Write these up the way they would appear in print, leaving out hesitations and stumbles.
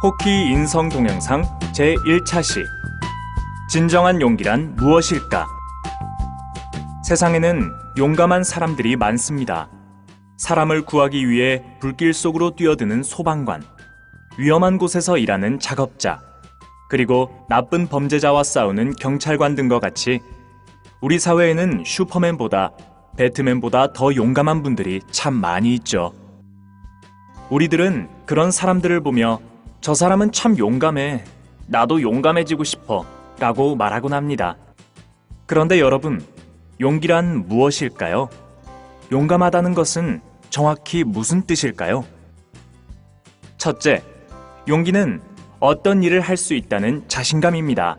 호키 인성 동영상 제1차 시 진정한 용기란 무엇일까? 세상에는 용감한 사람들이 많습니다. 사람을 구하기 위해 불길 속으로 뛰어드는 소방관, 위험한 곳에서 일하는 작업자, 그리고 나쁜 범죄자와 싸우는 경찰관 등과 같이 우리 사회에는 슈퍼맨보다 배트맨보다 더 용감한 분들이 참 많이 있죠. 우리들은 그런 사람들을 보며 저 사람은 참 용감해, 나도 용감해지고 싶어 라고 말하곤 합니다. 그런데 여러분, 용기란 무엇일까요? 용감하다는 것은 정확히 무슨 뜻일까요? 첫째, 용기는 어떤 일을 할 수 있다는 자신감입니다.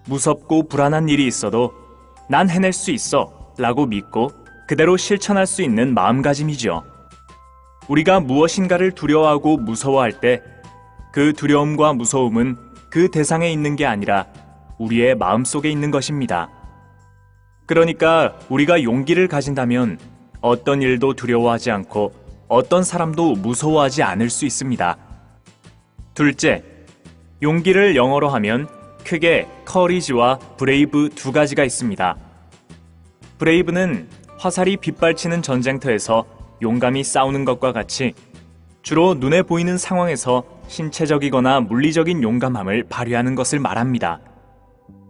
무섭고 불안한 일이 있어도 난 해낼 수 있어 라고 믿고 그대로 실천할 수 있는 마음가짐이죠. 우리가 무엇인가를 두려워하고 무서워할 때 그 두려움과 무서움은 그 대상에 있는 게 아니라 우리의 마음속에 있는 것입니다. 그러니까 우리가 용기를 가진다면 어떤 일도 두려워하지 않고 어떤 사람도 무서워하지 않을 수 있습니다. 둘째, 용기를 영어로 하면 크게 courage와 brave 두 가지가 있습니다. brave는 화살이 빗발치는 전쟁터에서 용감히 싸우는 것과 같이 주로 눈에 보이는 상황에서 신체적이거나 물리적인 용감함을 발휘하는 것을 말합니다.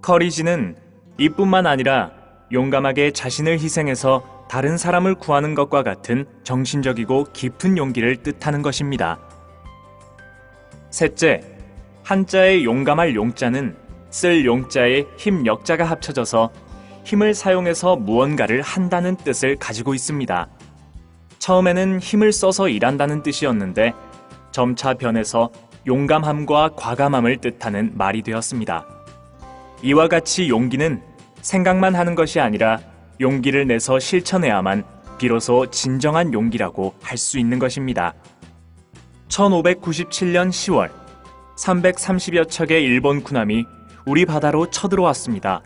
courage는 이뿐만 아니라 용감하게 자신을 희생해서 다른 사람을 구하는 것과 같은 정신적이고 깊은 용기를 뜻하는 것입니다. 셋째, 한자의 용감할 용자는 쓸 용자에 힘 역자가 합쳐져서 힘을 사용해서 무언가를 한다는 뜻을 가지고 있습니다. 처음에는 힘을 써서 일한다는 뜻이었는데 점차 변해서 용감함과 과감함을 뜻하는 말이 되었습니다. 이와 같이 용기는 생각만 하는 것이 아니라 용기를 내서 실천해야만 비로소 진정한 용기라고 할 수 있는 것입니다. 1597년 10월 330여 척의 일본 군함이 우리 바다로 쳐들어왔습니다.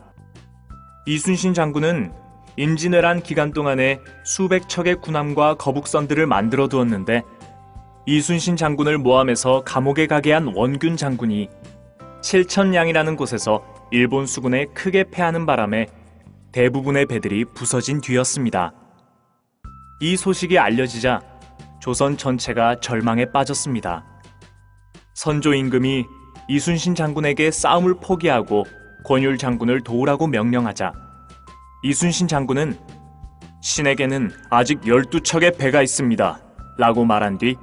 이순신 장군은 임진왜란 기간 동안에 수백 척의 군함과 거북선들을 만들어 두었는데 이순신 장군을 모함해서 감옥에 가게 한 원균 장군이 칠천량이라는 곳에서 일본 수군에 크게 패하는 바람에 대부분의 배들이 부서진 뒤였습니다. 이 소식이 알려지자 조선 전체가 절망에 빠졌습니다. 선조 임금이 이순신 장군에게 싸움을 포기하고 권율 장군을 도우라고 명령하자 이순신 장군은 신에게는 아직 12척의 배가 있습니다 라고 말한 뒤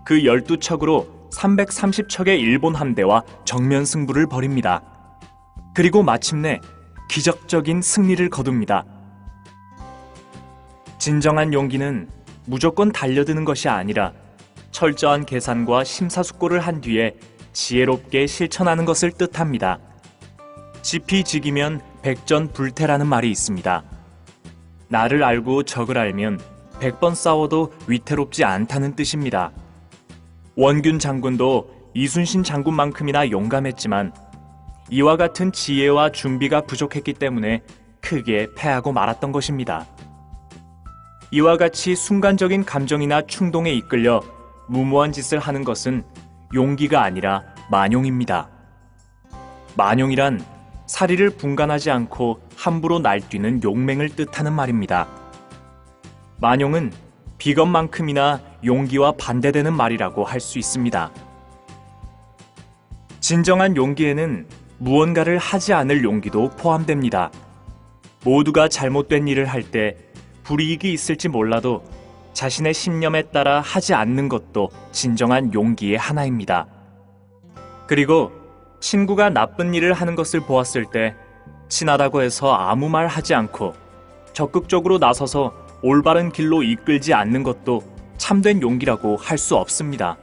그 12척으로 330척의 일본 함대와 정면 승부를 벌입니다. 그리고 마침내 기적적인 승리를 거둡니다. 진정한 용기는 무조건 달려드는 것이 아니라 철저한 계산과 심사숙고를 한 뒤에 지혜롭게 실천하는 것을 뜻합니다. 지피지기면 백전불태라는 말이 있습니다. 나를 알고 적을 알면 100번 싸워도 위태롭지 않다는 뜻입니다. 원균 장군도 이순신 장군만큼이나 용감했지만 이와 같은 지혜와 준비가 부족했기 때문에 크게 패하고 말았던 것입니다. 이와 같이 순간적인 감정이나 충동에 이끌려 무모한 짓을 하는 것은 용기가 아니라 만용입니다. 만용이란 사리를 분간하지 않고 함부로 날뛰는 용맹을 뜻하는 말입니다. 만용은 비겁만큼이나 용기와 반대되는 말이라고 할 수 있습니다. 진정한 용기에는 무언가를 하지 않을 용기도 포함됩니다. 모두가 잘못된 일을 할 때 불이익이 있을지 몰라도 자신의 신념에 따라 하지 않는 것도 진정한 용기의 하나입니다. 그리고 친구가 나쁜 일을 하는 것을 보았을 때 친하다고 해서 아무 말 하지 않고 적극적으로 나서서 올바른 길로 이끌지 않는 것도 참된 용기라고 할 수 없습니다.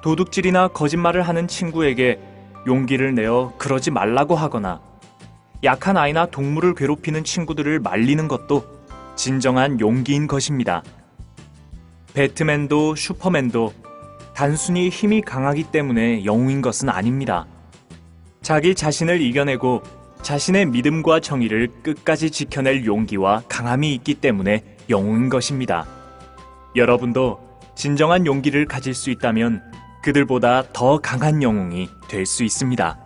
도둑질이나 거짓말을 하는 친구에게 용기를 내어 그러지 말라고 하거나 약한 아이나 동물을 괴롭히는 친구들을 말리는 것도 진정한 용기인 것입니다. 배트맨도 슈퍼맨도 단순히 힘이 강하기 때문에 영웅인 것은 아닙니다. 자기 자신을 이겨내고 자신의 믿음과 정의를 끝까지 지켜낼 용기와 강함이 있기 때문에 영웅인 것입니다. 여러분도 진정한 용기를 가질 수 있다면 그들보다 더 강한 영웅이 될 수 있습니다.